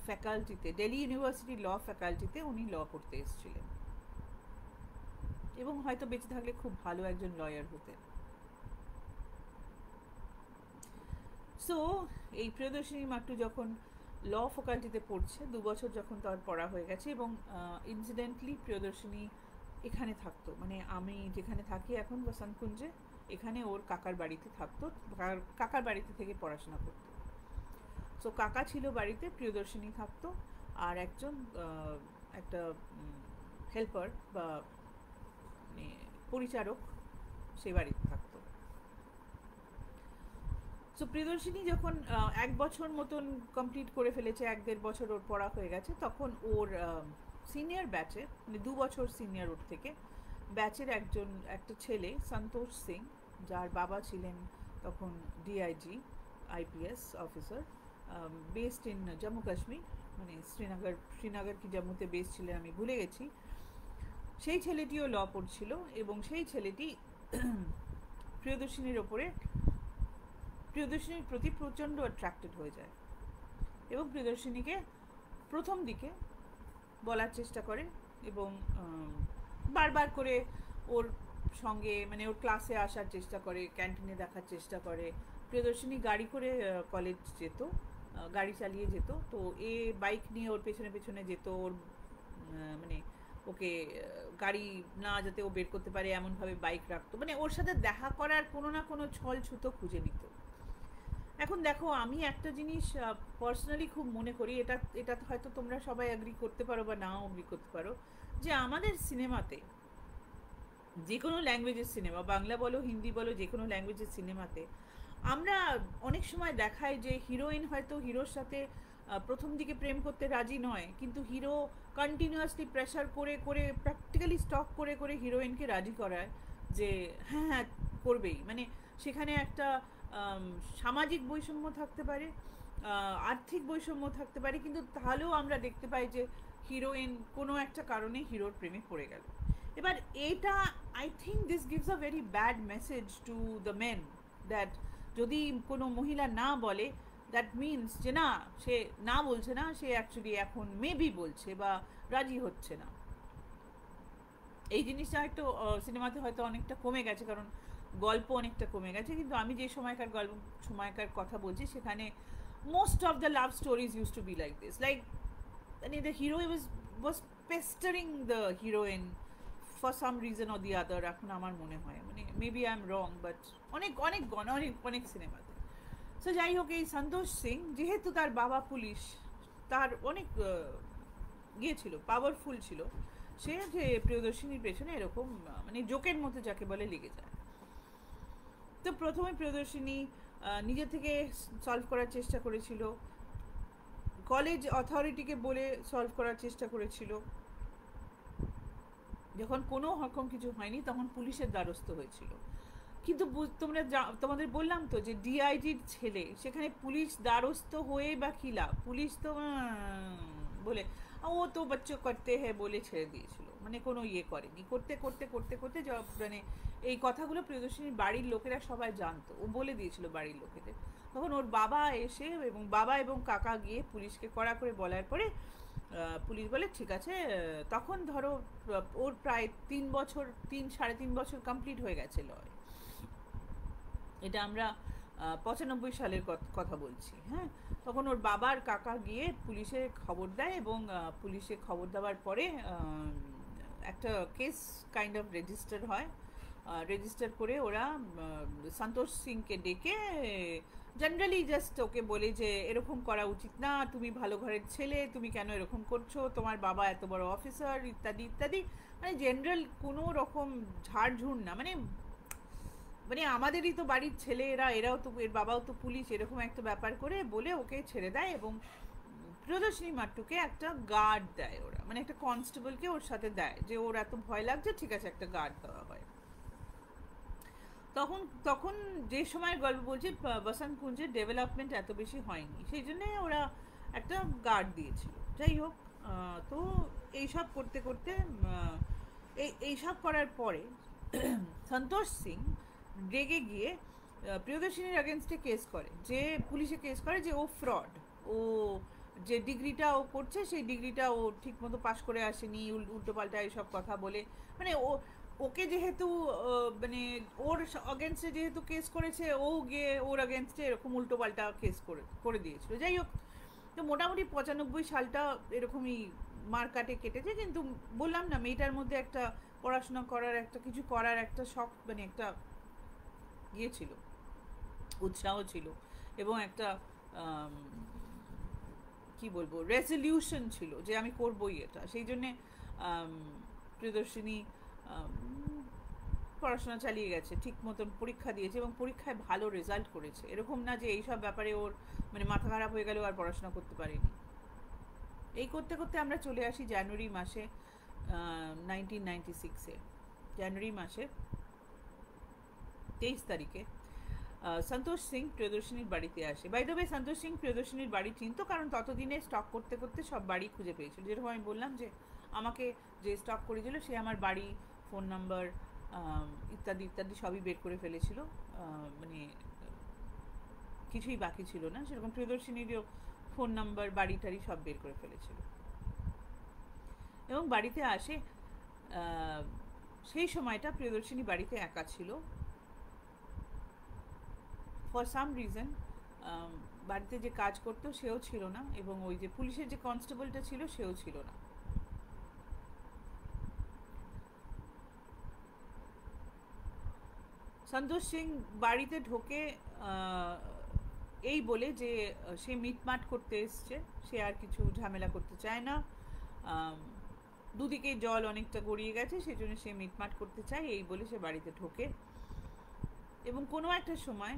ফ্যাকাল্টিতে, দিল্লি ইউনিভার্সিটি ল ফ্যাকাল্টিতে উনি ল পড়তে এসেছিলেন, এবং হয়তো বেঁচে থাকলে খুব ভালো একজন লয়ার হতেন। সো এই প্রিয়দর্শিনী মাট্টু যখন ল ফ্যাকাল্টিতে পড়ছে, 2 বছর যখন তার পড়া হয়ে গেছে, এবং ইনসিডেন্টলি প্রিয়দর্শিনী এখানে থাকতো, মানে আমি যেখানে থাকি এখন বসন্তকুঞ্জে, এখানে ওর কাকার বাড়িতে থাকতো, কাকার বাড়িতে থেকে পড়াশোনা করতো। সো কাকা ছিল বাড়িতে, প্রিয়দর্শিনী থাকতো, আর একটা হেল্পার বা পরিচারক সে বাড়িতে থাকতো। সো প্রিয়দর্শিনী যখন 1 বছর মতন কমপ্লিট করে ফেলেছে, 1-1.5 বছর ওর পড়া হয়ে গেছে, তখন ওর সিনিয়র ব্যাচের, মানে 2 বছর সিনিয়র ওর থেকে, ব্যাচের একটা ছেলে সন্তোষ সিং, যার বাবা ছিলেন তখন DIG IPS officer, based in Jammu Kashmir, মানে শ্রীনগর কি জম্মুতে বেস ছিলেন আমি ভুলে গেছি। সেই ছেলেটিও ল পড়ছিল, এবং সেই ছেলেটি প্রিয়দর্শিনীর প্রতি প্রচণ্ড অ্যাট্রাক্টেড হয়ে যায়, এবং প্রিয়দর্শিনীকে প্রথম দিকে বলার চেষ্টা করে, এবং বারবার করে ওর সঙ্গে, মানে ওর ক্লাসে আসার চেষ্টা করে, ক্যান্টিনে দেখার চেষ্টা করে। প্রিয়দর্শিনী গাড়ি করে কলেজ যেত, গাড়ি চালিয়ে যেত, তো এ বাইক নিয়ে ওর পেছনে পেছনে যেত, ওর মানে ওকে গাড়ি না যাতে ও বের করতে পারে এমনভাবে বাইক রাখতো, মানে ওর সাথে দেখা করার কোনো না কোনো ছল ছুতো খুঁজে নিত। এখন দেখো, আমি একটা জিনিস পার্সোনালি খুব মনে করি, এটা এটা হয়তো তোমরা সবাই এগ্রি করতে পারো বা নাও এগ্রি করতে পারো, যে আমাদের সিনেমাতে, যে কোনো ল্যাঙ্গুয়েজের সিনেমা, বাংলা বলো হিন্দি বলো, যে কোনো ল্যাঙ্গুয়েজের সিনেমাতে আমরা অনেক সময় দেখাই যে হিরোইন হয়তো হিরোর সাথে প্রথম দিকে প্রেম করতে রাজি নয়, কিন্তু হিরো কন্টিনিউয়াসলি প্রেশার করে করে, প্র্যাকটিক্যালি স্টক করে করে হিরোইনকে রাজি করায় যে হ্যাঁ হ্যাঁ করবেই। মানে সেখানে একটা আম, সামাজিক বৈষম্য থাকতে পারে, আর্থিক বৈষম্য থাকতে পারে, কিন্তু তাহলেও আমরা দেখতে পাই যে হিরোইন কোনো একটা কারণে হিরোর প্রেমে পড়ে গেল। এবার এটা, I think this gives a very bad message to the men, that যদি কোনো মহিলা না বলে, দ্যাট মিনস যে না, সে না বলছে না, সে অ্যাকচুয়ালি এখন মেবি বলছে বা রাজি হচ্ছে না। এই জিনিসটা একটু সিনেমাতে হয়তো অনেকটা কমে গেছে, কারণ গল্প অনেকটা কমে গেছে, কিন্তু আমি যে সময়কার কথা বলছি, সেখানে most of the love stories use to be like this, like মানে the hero was pestering the heroine for some reason or the other, এখন আমার মনে হয়, মানে maybe I am wrong, but অনেক অনেক অনেক অনেক সিনেমাতে। সো যাই হোক, এই সন্তোষ সিং যেহেতু তার বাবা পুলিশ, তার অনেক ইয়ে ছিল, পাওয়ারফুল ছিল, সে যে প্রিয়দর্শিনীর পেছনে এরকম মানে জোকের মতো যাকে বলে লেগে যায়। তো প্রথমে প্রিয়দর্শিনী নিজে থেকে সলভ করার চেষ্টা করেছিল, কলেজ অথরিটিকে বলে সলভ করার চেষ্টা করেছিল, যখন কোনো রকম কিছু হয়নি তখন পুলিশের দ্বারস্থ হয়েছিল। কিন্তু তোমরা তোমাদের বললাম তো যে ডিআইজির ছেলে, সেখানে পুলিশ দ্বারস্থ হয়ে বা কি লাভ, পুলিশ তো বলে ও তো বাচ্চা করতে হ্যাঁ বলে ছেড়ে দিয়েছিল, মানে কোনো ইয়ে করেনি, করতে করতে করতে করতে মানে এই কথাগুলো প্রিয়দর্শিনীর বাড়ির লোকেরা সবাই জানতো, ও বলে দিয়েছিল বাড়ির লোকেদের। তখন ওর বাবা এসে, এবং বাবা এবং কাকা গিয়ে পুলিশকে কড়া করে বলার পরে পুলিশ বলে ঠিক আছে, তখন ধরো ওর প্রায় 3 বছর, 3-3.5 বছর কমপ্লিট হয়ে গেছে লয়, এটা আমরা 95 সালের কথা বলছি, হ্যাঁ। তখন ওর বাবার কাকা গিয়ে পুলিশে খবর দেয়, এবং পুলিশে খবর দেওয়ার পরে একটা কেস কাইন্ড অফ রেজিস্টার হয়, রেজিস্টার করে ওরা সন্তোষ সিংকে ডেকে জেনারেলি জাস্ট ওকে বলে যে এরকম করা উচিত না, তুমি ভালো ঘরের ছেলে, তুমি কেন এরকম করছো, তোমার বাবা এত বড় অফিসার, ইত্যাদি ইত্যাদি, মানে জেনারেল কোনো রকম ঝাড়ঝুড় না, মানে মানে আমাদেরই তো বাড়ির ছেলে এরা, এরাও তো, এর বাবাও তো পুলিশ, এরকম একটা ব্যাপার করে বলে ওকে ছেড়ে দেয়, এবং প্রিয়দর্শিনী মাট্টুকে একটা গার্ড দেয় ওরা, মানে একটা কনস্টেবলকে ওর সাথে দেয়, যে ওর এত ভয় লাগছে, ঠিক আছে একটা গার্ড দেওয়া হয়। তখন তখন যে সময় গল্প বলছি, বসন্ত কুঞ্জের ডেভেলপমেন্ট এত বেশি হয়নি, সেই জন্যে ওরা একটা গার্ড দিয়েছিল। যাই হোক, তো এইসব করতে করতে এইসব করার পরে সন্তোষ সিং রেগে গিয়ে প্রিয়দর্শিনীর এগেনস্টে কেস করে, যে পুলিশে কেস করে যে ও ফ্রড, ও যে ডিগ্রিটা ও করছে সেই ডিগ্রিটা ও ঠিক মতো পাশ করে আসেনি, উল্টোপাল্টা এইসব কথা বলে, মানে ওকে যেহেতু মানে ওর অগেনস্টে যেহেতু কেস করেছে, ও গিয়ে ওর অগেনস্টে এরকম উল্টোপাল্টা কেস করে দিয়েছিল। যাই হোক, তো মোটামুটি 95 সালটা এরকমই মারকাটে কেটেছে, কিন্তু বললাম না, মেয়েটার মধ্যে একটা পড়াশোনা করার, একটা কিছু করার একটা শখ, মানে একটা ইয়ে ছিল, উৎসাহ ছিল, এবং একটা কি বলবো, রেজলিউশন ছিল যে আমি করবই এটা। সেই জন্যে প্রিয়দর্শিনী পড়াশোনা চালিয়ে গেছে, ঠিক মতন পরীক্ষা দিয়েছে, এবং পরীক্ষায় ভালো রেজাল্ট করেছে, এরকম না যে এইসব ব্যাপারে ওর মানে মাথা খারাপ হয়ে গেলেও আর পড়াশোনা করতে পারেনি। এই করতে করতে আমরা চলে আসি জানুয়ারি মাসে, 1996-এ জানুয়ারি মাসে 23 তারিখে সন্তোষ সিং প্রিয়দর্শিনীর বাড়িতে আসে। বাই দ্য ওয়ে, সন্তোষ সিং প্রিয়দর্শিনীর বাড়ি চিনত, কারণ ততদিনে স্টক করতে করতে সব বাড়ি খুঁজে পেয়েছিল, যেরকম আমি বললাম যে আমাকে যে স্টক করেছিল সে আমার বাড়ি, ফোন নাম্বার ইত্যাদি ইত্যাদি সবই বের করে ফেলেছিল, মানে কিছুই বাকি ছিল না, সেরকম প্রিয়দর্শিনীরও ফোন নাম্বার, বাড়ি টাড়ি সব বের করে ফেলেছিল, এবং বাড়িতে আসে। সেই সময়টা প্রিয়দর্শিনী বাড়িতে একা ছিল, ফর সাম রিজন বাড়িতে যে কাজ করতো সেও ছিল না, এবং ওই যে পুলিশের যে কনস্টেবলটা ছিল সেও ছিল না। সন্তোষ সিং বাড়িতে ঢোকে এই বলে যে সে মিটমাট করতে এসছে, সে আর কিছু ঝামেলা করতে চায় না, দুদিকে জল অনেকটা গড়িয়ে গেছে, সেজন্য সে মিটমাট করতে চায়, এই বলে সে বাড়িতে ঢোকে। এবং কোনো একটা সময়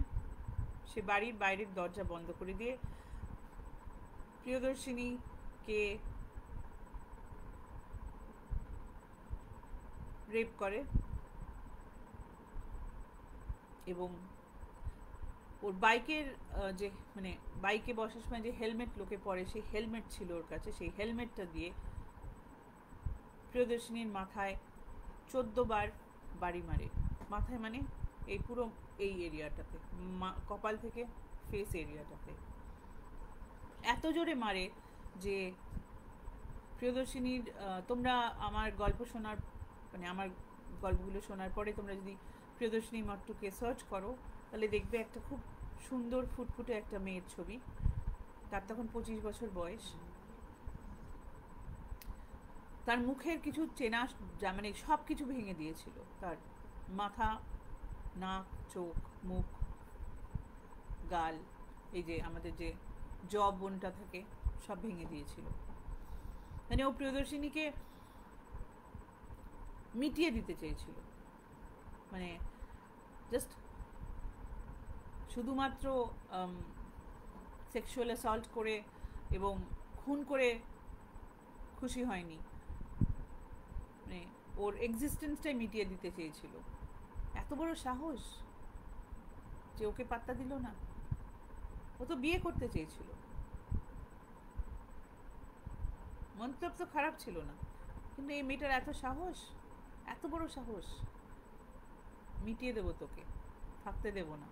সে বাড়ির বাইরের দরজা বন্ধ করে দিয়ে প্রিয়দর্শিনীকে রেপ করে, এবং ওর বাইকের যে মানে বাইকে বসার সময় যে হেলমেট লোকে পরে, সেই হেলমেট ছিল ওর কাছে, সেই হেলমেটটা দিয়ে প্রিয়দর্শিনীর মাথায় 14 বার বাড়ি মারে। মাথায় মানে এই পুরো এই এরিয়াটাতে, কপাল থেকে ফেস এরিয়াটাতে এত জোরে মারে যে প্রিয়দর্শিনীর, তোমরা আমার গল্প শোনার মানে আমার গল্পগুলো শোনার পরে তোমরা যদি প্রিয়দর্শিনী মট্টুকে সার্চ করো তাহলে দেখবে একটা খুব সুন্দর ফুটফুটে একটা মেয়ের ছবি, তার তখন 25 বছর বয়স। তার মুখের কিছু চেনা মানে সব কিছু ভেঙে দিয়েছিল, তার মাথা, নাক, চোখ, মুখ, গাল, এই যে আমাদের যে জব বোনটা থাকে সব ভেঙে দিয়েছিল। মানে ও প্রিয়দর্শিনীকে মিটিয়ে দিতে চেয়েছিল, মানে জাস্ট শুধুমাত্র সেক্সুয়াল অ্যাসল্ট করে এবং খুন করে খুশি হয়নি, মানে ওর এক্সিস্টেন্সটাই মিটিয়ে দিতে চেয়েছিল। এত বড় সাহস যে ওকে পাত্তা দিল না। ও তো বিয়ে করতে চেয়েছিল, মন্তব্য তো খারাপ ছিল না, কিন্তু এই মেয়েটার এত সাহস, এত বড় সাহস, মিটিয়ে দেবো তোকে, থাকতে দেব না।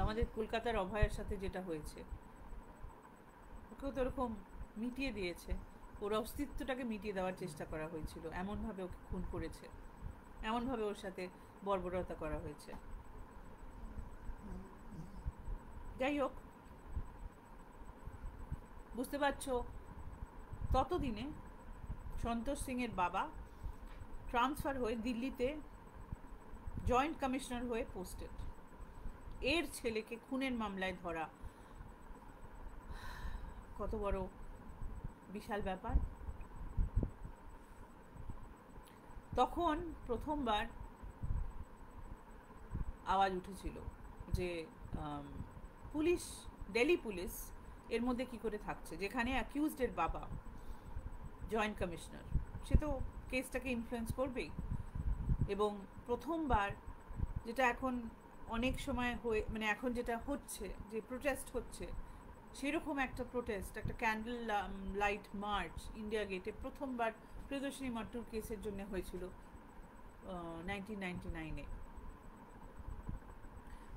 আমাদের কলকাতার অভয়ের সাথে যেটা হয়েছে, ওকেও তো ওরকম মিটিয়ে দিয়েছে, ওর অস্তিত্বটাকে মিটিয়ে দেওয়ার চেষ্টা করা হয়েছিল, এমনভাবে ওকে খুন করেছে, এমনভাবে ওর সাথে বর্বরতা করা হয়েছে। যাই হোক, বুঝতে পারছো, ততদিনে সন্তোষ সিং এর বাবা ট্রান্সফার হয়ে দিল্লিতে জয়েন্ট কমিশনার হয়ে পোস্টেড। এর ছেলেকে খুনের মামলায় ধরা কত বড় বিশাল ব্যাপার। তখন প্রথমবার আওয়াজ উঠেছিল যে পুলিশ, দিল্লি পুলিশ এর মধ্যে কি করে থাকছে, যেখানে অ্যাকিউজডের বাবা জয়েন্ট কমিশনার, সে তো কেসটাকে ইনফ্লুয়েন্স করবেই। এবং প্রথমবার যেটা এখন অনেক সময় হয়ে মানে এখন যেটা হচ্ছে, যে প্রোটেস্ট হচ্ছে, সেরকম একটা প্রোটেস্ট, একটা ক্যান্ডেল লাইট মার্চ ইন্ডিয়া গেটে প্রথমবার প্রিয়দর্শিনী মট্টুর কেসের জন্য হয়েছিল 1999-এ,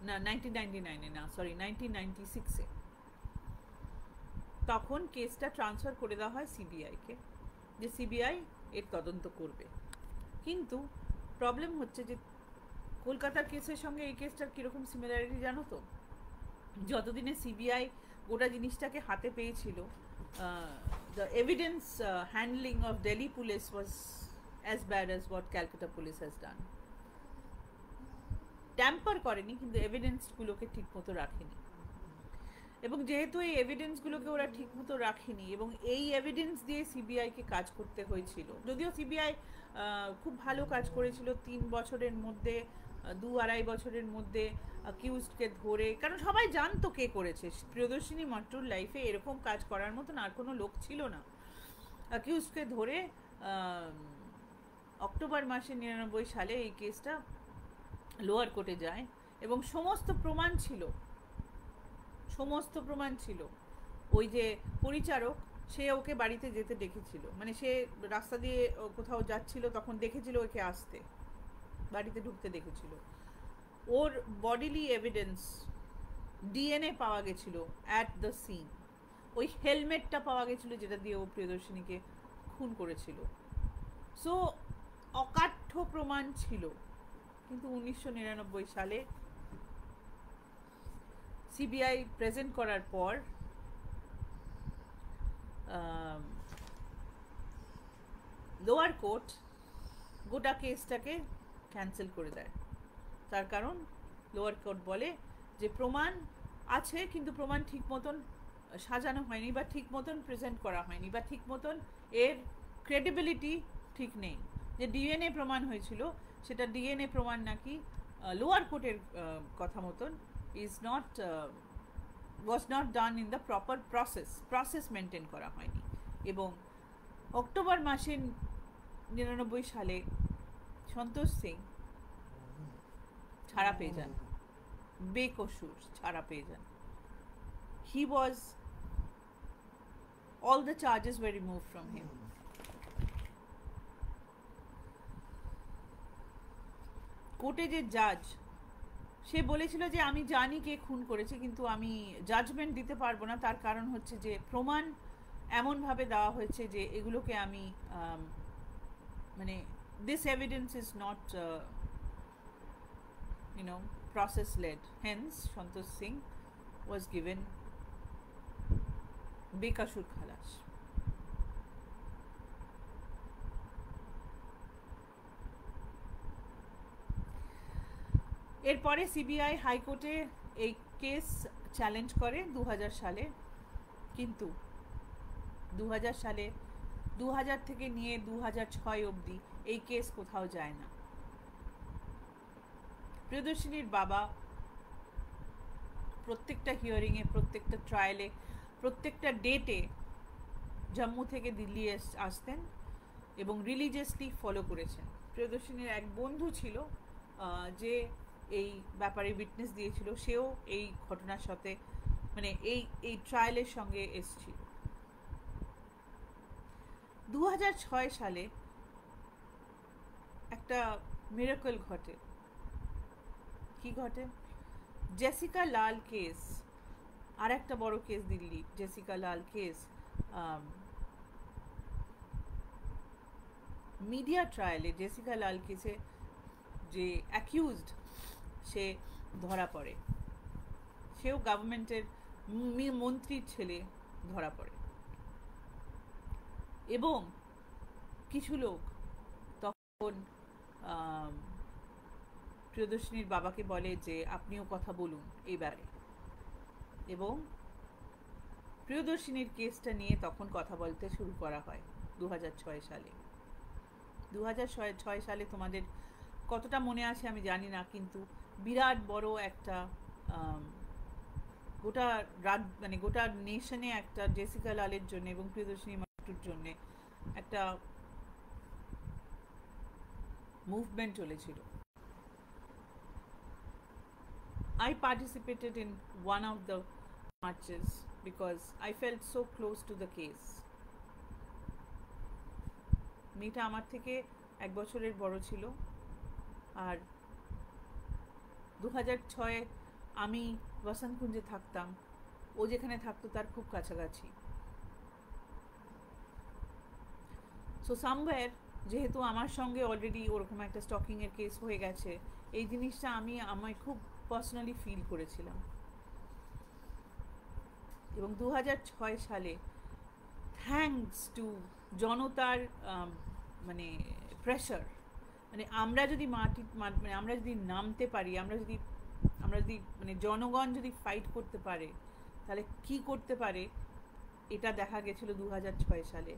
না 1999-এ না, সরি 1996-এ। তখন কেসটা ট্রান্সফার করে দেওয়া হয় সিবিআইকে, যে সিবিআই এর তদন্ত করবে। কিন্তু প্রবলেম হচ্ছে যে কলকাতার কেসের সঙ্গে এই কেসটার কীরকম সিমিলারিটি জানো তো? যতদিনে সিবিআই গোটা জিনিসটাকে হাতে পেয়েছিল, the evidence handling of Delhi police was as bad as what Calcutta police has done. Tamper করেনি, কিন্তু এভিডেন্সগুলোকে ঠিকমতো রাখেনি, এবং যেহেতু এই এভিডেন্সগুলোকে ওরা ঠিকমতো রাখেনি, এবং এই এভিডেন্স দিয়ে সিবিআইকে কাজ করতে হয়েছিল, যদিও সিবিআই খুব ভালো কাজ করেছিল 3 বছরের মধ্যে, 2-2.5 বছরের মধ্যে অ্যাকিউজডকে ধরে, কারণ সবাই জানতো কে করেছে। প্রিয়দর্শিনী মট্টুর লাইফে এরকম কাজ করার মতন আর কোনো লোক ছিল না। অ্যাকিউজডকে ধরে অক্টোবর মাসে 99 সালে এই কেসটা লোয়ার কোর্টে যায়, এবং সমস্ত প্রমাণ ছিল। ওই যে পরিচারক, সে ওকে বাড়িতে যেতে দেখেছিল, মানে সে রাস্তা দিয়ে কোথাও যাচ্ছিল, তখন দেখেছিল ওকে আসতে, বাড়িতে ঢুকতে দেখেছিল। ওর বডিলি এভিডেন্স, ডিএনএ পাওয়া গেছিল অ্যাট দ্য সিন, ওই হেলমেটটা পাওয়া গেছিল যেটা দিয়ে ও প্রিয়দর্শিনীকে খুন করেছিল। সো অকাঠ্য প্রমাণ ছিল। কিন্তু 1999 সালে সিবিআই প্রেজেন্ট করার পর লোয়ার কোর্ট গোটা কেসটাকে ক্যান্সেল করে দেয়। তার কারণ লোয়ার কোর্ট বলে যে প্রমাণ আছে, কিন্তু প্রমাণ ঠিক মতন সাজানো হয়নি, বা ঠিক মতন প্রেজেন্ট করা হয়নি, বা ঠিক মতন এর ক্রেডিবিলিটি ঠিক নেই। যে ডিএনএ প্রমাণ হয়েছিল, সেটা ডিএনএ প্রমাণ নাকি লোয়ার কোর্টের কথা মতন was not done in the proper process maintain করা হয়নি। এবং অক্টোবর মাসে 99 সালে সন্তোষ সিং ছাড়া পেয়ে যান, বেকসুর ছাড়া পেয়ে যান। All the charges were removed from him. কোর্টে যে জাজ, সে বলেছিল যে আমি জানি কে খুন করেছে, কিন্তু আমি জাজমেন্ট দিতে পারবো না। তার কারণ হচ্ছে যে প্রমাণ এমনভাবে দেওয়া হয়েছে যে এগুলোকে আমি মানে this evidence is not process led. Hence Santosh Singh was given বেকসুর খালাস। এরপরে সিবিআই হাইকোর্টে এই কেস চ্যালেঞ্জ করে 2000 সালে, কিন্তু 2000 সালে 2000 থেকে নিয়ে 2006 অবধি এই কেস কোথাও যায় না। প্রিয়দর্শিনীর বাবা প্রত্যেকটা হিয়ারিংয়ে, প্রত্যেকটা ট্রায়ালে, প্রত্যেকটা ডেটে জম্মু থেকে দিল্লি আসতেন এবং রিলিজিয়াসলি ফলো করেছেন। প্রিয়দর্শিনীর এক বন্ধু ছিল যে এই ব্যাপারে উইটনেস দিয়েছিল, সেও এই ঘটনার সাথে মানে এই ট্রায়ালের সঙ্গে এসেছিল। 2006 সালে একটা মিরাকল ঘটে। কি ঘটে? জেসিকা লাল কেস, আর একটা বড় কেস দিল্লি, জেসিকা লাল কেস, মিডিয়া ট্রায়ালে জেসিকা লাল কেসে যে অ্যাকিউজড সে ধরা পড়ে, সেও গভর্নমেন্টের মন্ত্রীর ছেলে ধরা পড়ে। এবং কিছু লোক তখন প্রিয়দর্শিনীর বাবাকে বলে যে আপনিও কথা বলুন এই ব্যাপারে। এবং প্রিয়দর্শিনীর কেসটা নিয়ে তখন কথা বলতে শুরু করা হয় 2006 সালে। 2006 সালে তোমাদের কতটা মনে আছে আমি জানি না, কিন্তু বিরাট বড় একটা গোটা মানে গোটা নেশনে একটা জেসিকা লালের জন্য এবং প্রিয়দর্শিনী মাট্টুর জন্য একটা মুভমেন্ট চলেছিল। I participated in one of the marches because I felt so close to the case. মেয়েটা আমার থেকে 1 বছরের বড় ছিল, আর 2006 আমি বসন্তকুঞ্জে থাকতাম, ও যেখানে থাকতো তার খুব কাছাকাছি। সো সামওয়্যার যেহেতু আমার সঙ্গে অলরেডি ওরকম একটা স্টকিংয়ের কেস হয়ে গেছে, এই জিনিসটা আমায় খুব পার্সোনালি ফিল করেছিলাম। এবং 2006 সালে থ্যাঙ্কস টু জনতার মানে প্রেশার, মানে আমরা যদি মানে আমরা যদি নামতে পারি, আমরা যদি মানে জনগণ যদি ফাইট করতে পারে তাহলে কি করতে পারে, এটা দেখা গেছিল 2006 সালে।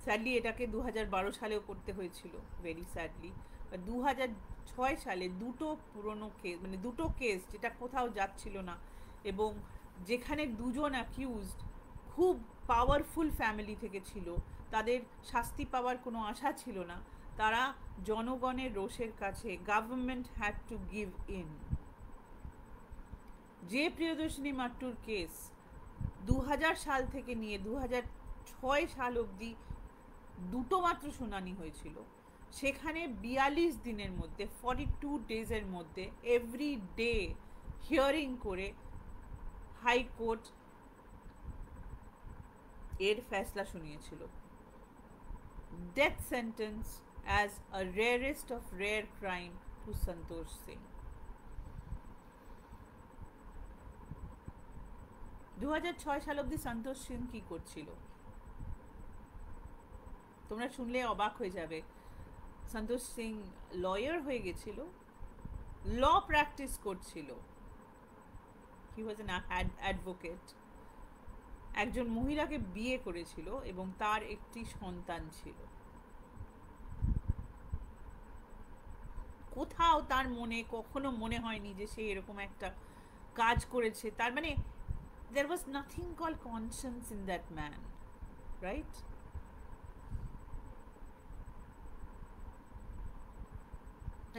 স্যাডলি এটাকে 2012 সালেও করতে হয়েছিল, ভেরি স্যাডলি। 2006 সালে দুটো পুরনো কেস, মানে দুটো কেস যেটা কোথাও যাচ্ছিল না, এবং যেখানে দুজন অ্যাকিউজড খুব পাওয়ারফুল ফ্যামিলি থেকে ছিল, তাদের শাস্তি পাওয়ার কোনো আশা ছিল না, তারা জনগণের রোষের কাছে government had to give in. যে প্রিয়দর্শিনী মাট্টুর কেস 2000 সাল থেকে নিয়ে 2006 সাল অবধি দুটো মাত্র শুনানি হয়েছিল, সেখানে 42 দিনের মধ্যে 42 ডেজের মধ্যে এভরি ডে হিয়ারিং করে হাইকোর্ট এর ফেসলা শুনিয়েছিল। Death sentence as a rarest of rare crime to Santosh Singh. 2006 সাল অবধি সন্তোষ সিং কি করছিল তোমরা শুনলে অবাক হয়ে যাবে। সন্তোষ সিং লয়ার হয়ে গেছিল, ল প্র্যাকটিস করছিল, হি ওয়াজ অ্যান অ্যাডভোকেট, একজন মহিলাকে বিয়ে করেছিল এবং তার একটি সন্তান ছিল। কোথাও তার মনে কখনো মনে হয়নি যে সে এরকম একটা কাজ করেছে। তার মানে there was nothing called conscience in that man, right?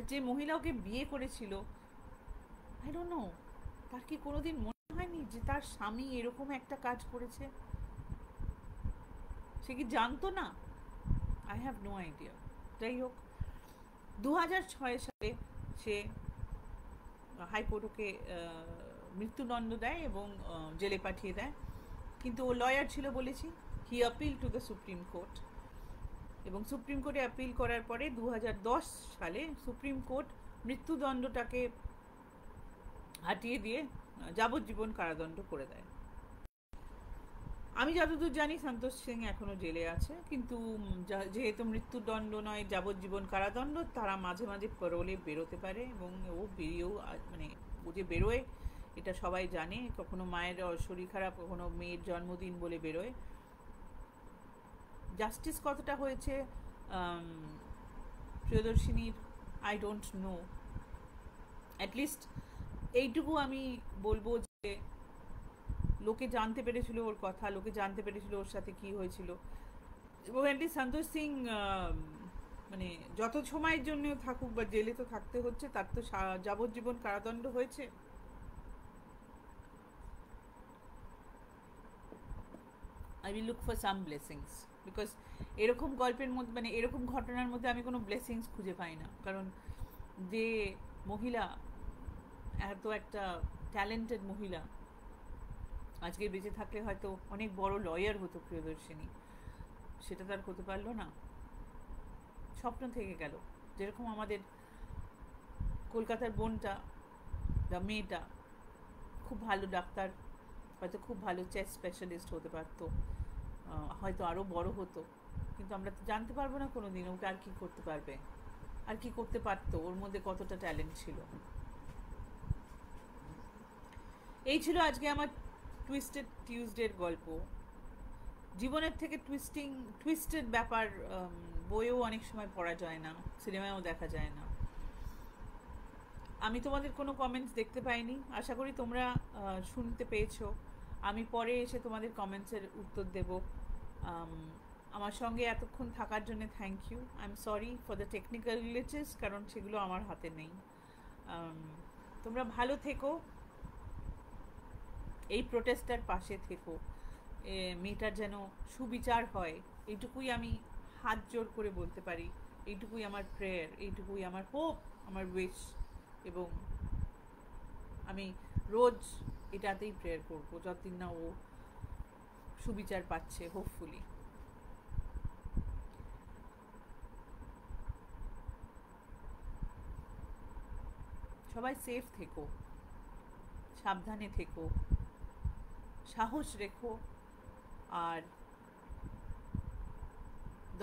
যে মহিলা ওকে বিয়ে করেছিল, I don't know, তার কি কোনোদিন মনে হয়নি যে তার স্বামী এরকম একটা কাজ করেছে? সে কি জানতো না? I have no idea. যাই হোক, 2006 সালে সে হাইকোর্টকে মৃত্যুদণ্ড দেয় এবং জেলে পাঠিয়ে দেয়। কিন্তু ও লয়ার ছিল বলেছি, he appeal to the supreme court, এবং সুপ্রিম কোর্টে অ্যাপিল করার পরে 2010 সালে সুপ্রিম কোর্ট মৃত্যুদণ্ডটাকে হাটিয়ে দিয়ে যাবজ্জীবন কারাদণ্ড করে দেয়। আমি যতদূর জানি সন্তোষ সিং এখনো জেলে আছে, কিন্তু যেহেতু মৃত্যুদণ্ড নয় যাবজ্জীবন কারাদণ্ড, তারা মাঝে মাঝে প্যারোলে বেরোতে পারে এবং ও বেরিয়েও মানে ও যে বেরোয় এটা সবাই জানে। কখনো মায়ের শরীর খারাপ, কখনো মেয়ের জন্মদিন বলে বেরোয়। জাস্টিস কতটা হয়েছে প্রিয়দর্শিনীর আই ডোন্ট নো, অ্যাটলিস্ট এইটুকু আমি বলবো যে লোকে জানতে পেরেছিল ওর কথা, লোকে জানতে পেরেছিল ওর সাথে কি হয়েছিল। এবং অ্যাটলিস্ট সন্তোষ সিং মানে যত সময়ের জন্য থাকুক বা জেলে তো থাকতে হচ্ছে, তার তো যাবজ্জীবন কারাদণ্ড হয়েছে। I will look for some blessings, because এরকম গল্পের মধ্যে মানে এরকম ঘটনার মধ্যে আমি কোনো ব্লেসিংস খুঁজে পাই না। কারণ যে মহিলা এত একটা ট্যালেন্টেড মহিলা আজকে বেঁচে থাকলে হয়তো অনেক বড় লয়ার হতো প্রিয়দর্শিনী, সেটা তার হতে পারলো না, স্বপ্ন থেকে গেল। যেরকম আমাদের কলকাতার বোনটা বা মেয়েটা খুব ভালো ডাক্তার, হয়তো খুব ভালো চেস্ট স্পেশালিস্ট হতে পারতো, হয়তো আরও বড় হতো, কিন্তু আমরা তো জানতে পারবো না কোনো দিন ওকে আর কি করতে পারবে, আর কি করতে পারতো, ওর মধ্যে কতটা ট্যালেন্ট ছিল। এই ছিল আজকে আমার টুইস্টেড টিউসডের গল্প। জীবনের থেকে টুইস্টেড ব্যাপার বইয়েও অনেক সময় পড়া যায় না, সিনেমায়ও দেখা যায় না। আমি তোমাদের কোনো কমেন্টস দেখতে পাইনি, আশা করি তোমরা শুনতে পেয়েছো। আমি পরে এসে তোমাদের কমেন্টসের উত্তর দেব। আমার সঙ্গে এতক্ষণ থাকার জন্য thank you. I am sorry for the technical glitches, কারণ সেগুলো আমার হাতে নেই। তোমরা ভালো থেকো, এই প্রোটেস্টার পাশে থেকো, মেয়েটার যেন সুবিচার হয়, এইটুকুই আমি হাত জোর করে বলতে পারি। এইটুকুই আমার প্রেয়ার, এইটুকুই আমার হোপ, আমার উইশ, এবং আমি রোজ এটাতেই প্রেয়ার করবো যতদিন না ও সুবিচার পাচ্ছে, হোপফুলি। সবাই সেফ থেকো, সাবধানে থেকো, সাহস রেখো, আর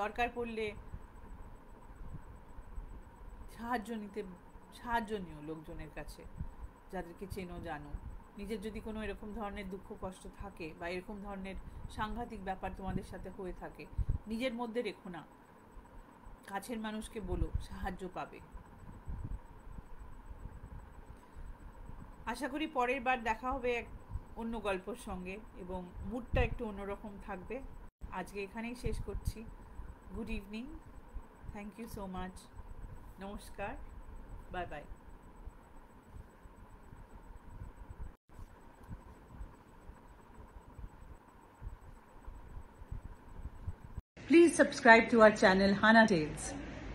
দরকার পড়লে সাহায্য নিও লোকজনের কাছে, যাদেরকে চেনো জানো। নিজের যদি কোনো এরকম ধরনের দুঃখ কষ্ট থাকে বা এরকম ধরনের সাংঘাতিক ব্যাপার তোমাদের সাথে হয়ে থাকে, নিজের মধ্যে রেখো না, কাছের মানুষকে বলো, সাহায্য পাবে। আশা করি পরের বার দেখা হবে এক অন্য গল্পের সঙ্গে, এবং মুডটা একটু অন্যরকম থাকবে। আজকে এখানেই শেষ করছি। Good evening, thank you so much, নমস্কার, bye bye. Please subscribe to our channel Hana Tales.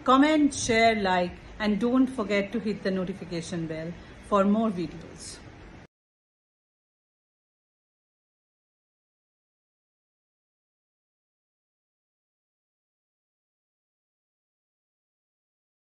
Comment, share, like, and don't forget to hit the notification bell for more videos.